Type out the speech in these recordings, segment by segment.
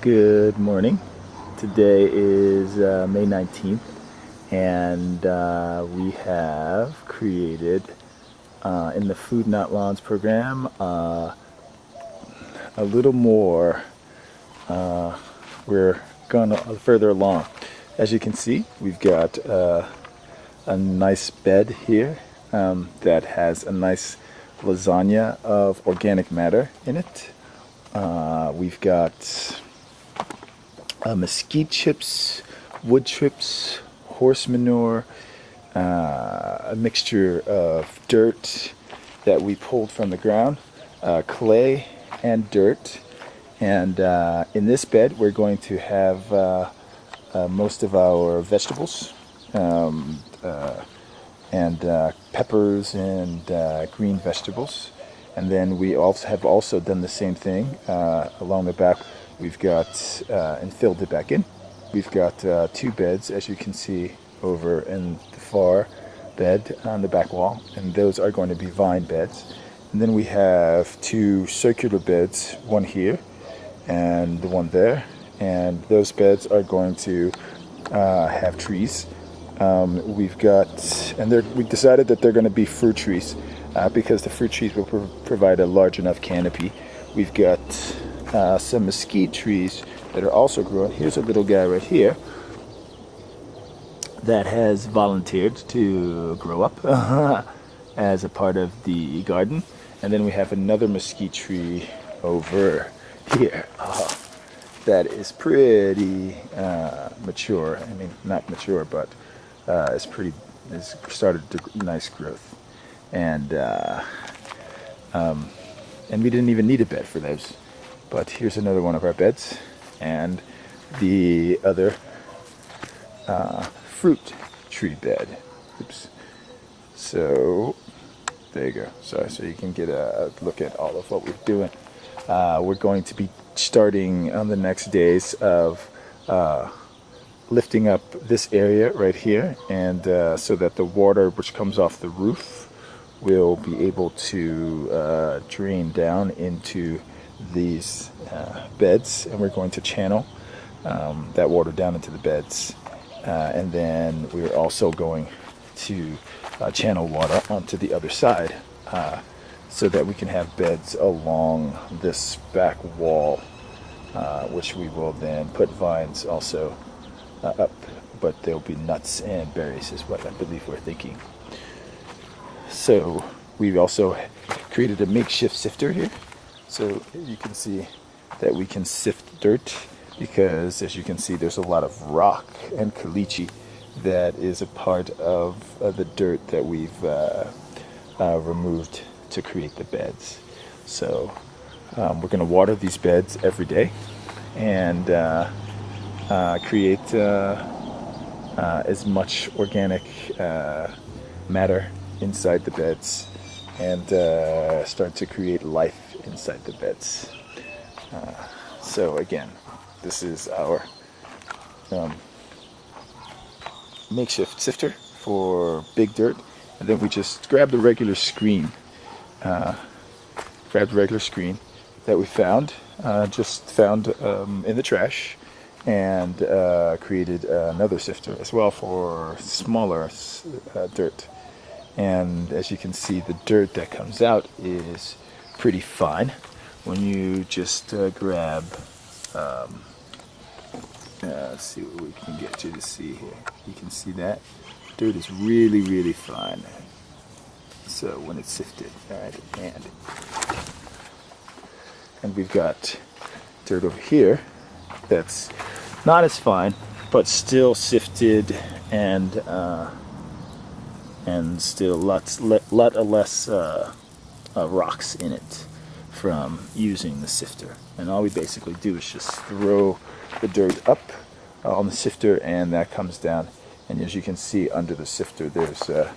Good morning. Today is May 19th, and we have created in the Food Not Lawns program a little more. We're gone further along. As you can see, we've got a nice bed here that has a nice lasagna of organic matter in it. We've got mesquite chips, wood chips, horse manure, a mixture of dirt that we pulled from the ground, clay and dirt. And in this bed, we're going to have most of our vegetables and peppers and green vegetables. And then we also have done the same thing along the back. We've got and filled it back in. We've got two beds, as you can see over in the far bed on the back wall, and those are going to be vine beds. And then we have two circular beds, one here and the one there, and those beds are going to have trees. We've decided that they're going to be fruit trees because the fruit trees will provide a large enough canopy. We've got some mesquite trees that are also growing. Here's a little guy right here that has volunteered to grow up as a part of the garden. And then we have another mesquite tree over here that is pretty mature. I mean, not mature, but it's started to nice growth. And we didn't even need a bed for those. But here's another one of our beds, and the other fruit tree bed. Oops. So there you go. So you can get a look at all of what we're doing. We're going to be starting on the next days of lifting up this area right here, and so that the water which comes off the roof will be able to drain down into these beds, and we're going to channel that water down into the beds, and then we're also going to channel water onto the other side so that we can have beds along this back wall, which we will then put vines also up, but there'll be nuts and berries is what I believe we're thinking. So we've also created a makeshift sifter here. So you can see that we can sift dirt, because as you can see there's a lot of rock and caliche that is a part of the dirt that we've removed to create the beds. So we're going to water these beds every day and create as much organic matter inside the beds, and start to create life inside the beds. So again, this is our makeshift sifter for big dirt, and then we just grab the regular screen. Grabbed the regular screen that we found, in the trash, and created another sifter as well for smaller dirt. And as you can see, the dirt that comes out is pretty fine when you just grab. Let's see what we can get you to see here. You can see that dirt is really, really fine. So when it's sifted, all right, and we've got dirt over here that's not as fine, but still sifted and still lot less rocks in it from using the sifter. And all we basically do is just throw the dirt up on the sifter, and that comes down. And as you can see under the sifter, there's a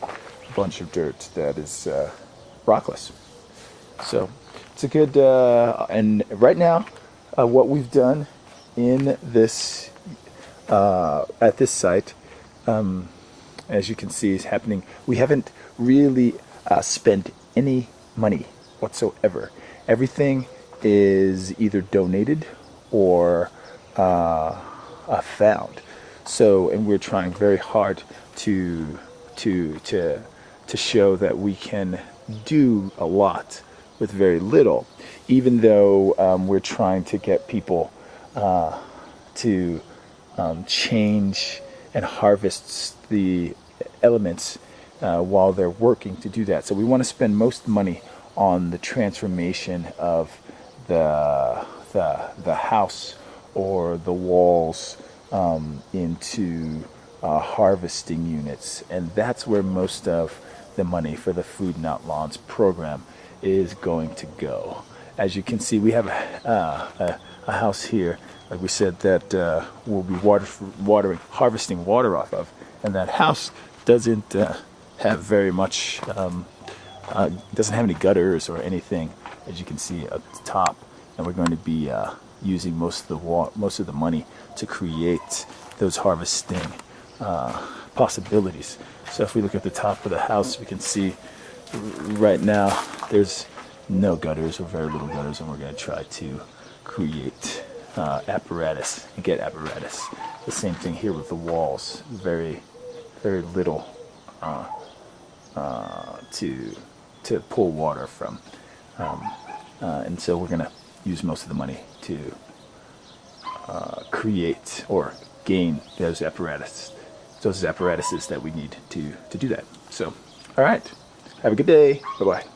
bunch of dirt that is rockless. So it's a good, and right now what we've done in this at this site, as you can see, is happening. We haven't really spent any money whatsoever. Everything is either donated or found. So, and we're trying very hard to show that we can do a lot with very little, even though we're trying to get people to change and harvest the elements while they're working to do that. So we want to spend most money on the transformation of the house or the walls into harvesting units, and that's where most of the money for the Food Not Lawns program is going to go. As you can see, we have a house here, like we said, that we'll be harvesting water off of, and that house doesn't have very much, doesn't have any gutters or anything, as you can see at the top, and we're going to be using most of the money to create those harvesting possibilities. So if we look at the top of the house, we can see right now there's no gutters or very little gutters, and we're going to try to create apparatus and get apparatus. The same thing here with the walls, very little to pull water from, and so we're going to use most of the money to create or gain those apparatuses that we need to do that. So, all right, have a good day. Bye-bye.